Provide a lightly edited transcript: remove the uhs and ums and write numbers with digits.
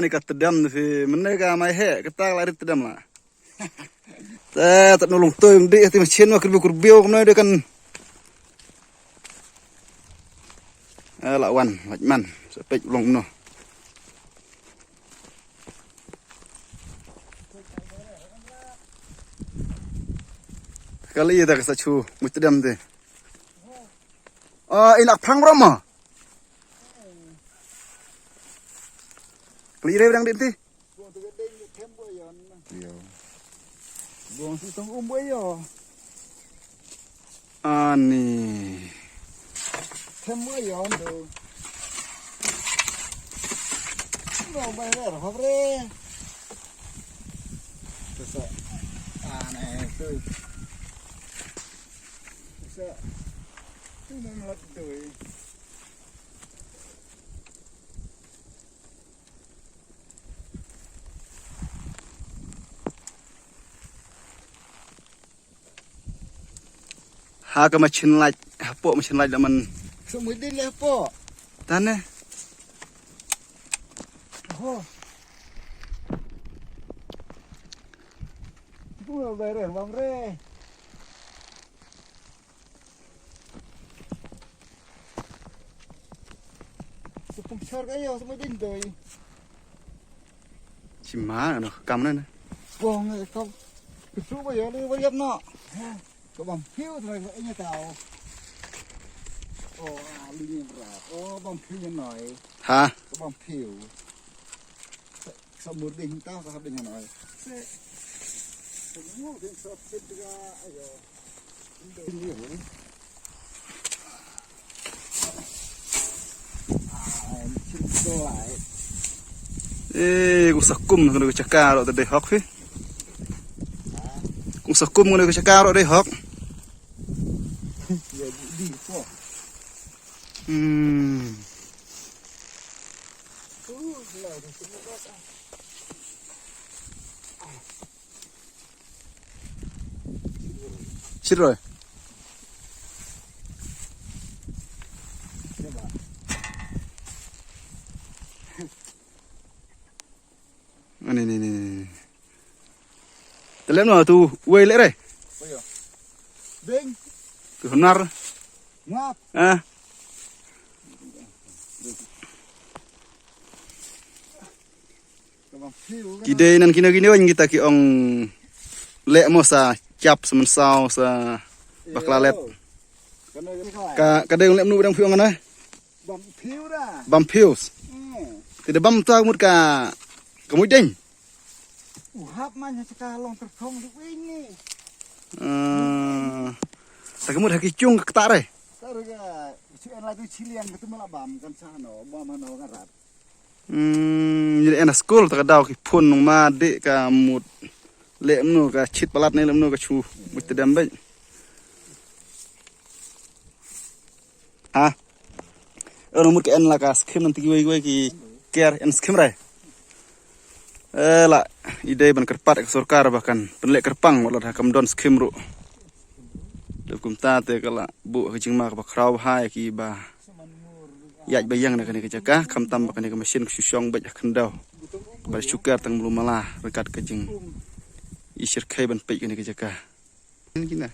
นี่ก็ตะดำสิมันนี่ก็ไม่แห่ก็ตากลายตะดำละแต่ตัดนลงตัวมันดีที่มันเชื่อว่าคือบุกเบี้ยวกันหน่อยด้วยกันละวันหลักมันสเปกลงเนาะก็เลยแต่ก็สัชชูมุตะดำดิอินักพังร้อมอ่ะกลีเรื่องดิที่บวงสิต้องบวยอ่ะอันนี้เทมบวยอ่ะดูเราไปได้หรอครับเร่จะสะนี่คือสะที่มันรัดด้วยหากมาชินไล่พวกมาชินไล่แล้วมันสมุดดินเลยพวกท่านเนี่ยโอ้โหพวกเราไปเรื่องบางเร่สุขุมชาร์กไอ้ยอสมุดดินด้วยชิมมาเนาะกำนั่นนะกองเลยเขาคือสู้ไปเยอะเลยไปยับเนาะก็บังพิ้วเลยไอ้เนี่ยเต่าโอ้ลิงแบบโอ้บังพิ้วยังหน่อยฮะก็บังพิ้วสมุดดิ่งเต้าก็ทำดิ่งหน่อยสมุดดิ่งสอบเป็นตัวไอ้ยอดิ่งเยอะชิ้นตัวไหลกูสักกุมกันกูจะกล้าเราแต่เด็กฮอกพี่กูสักกุมกันกูจะกล้าเราได้ฮอกชิดเลยอันนี้แต่เล่นมาตูเวลเลยเด้งtu benar ngap kide nan kina wan kita ki ong lek mo sa cap semen sao sa baklalet ka de lek nu dang phiu ngana bam phiu tidak bam tu mut ka kamu ding hap man sekalong terkong ini saya kemudian haki cung ke tare. Tare ke, cuci lagi cilian betul malah bam kan sana, bam mana kan rat. Jadi enak school terkadau ki pun nung made ka mut lem nu ka chit palat ni lem nu ka chu mut terdambai. Ah, mut ke en lah ka skim nanti gue ki care en skim rai. Lah ide ban kerpat ke sorkar bahkan penlek kerpang walau dah kamdon skim ru. Kum ta te kala bu kecing mak ba kraw hai ki ba yaj bayang na kani kecaka kam tam ba kani ka mesin syong ba khandau ba syukar tang belum malah rekat kecing isir kai ban pe kani kecaka ini kina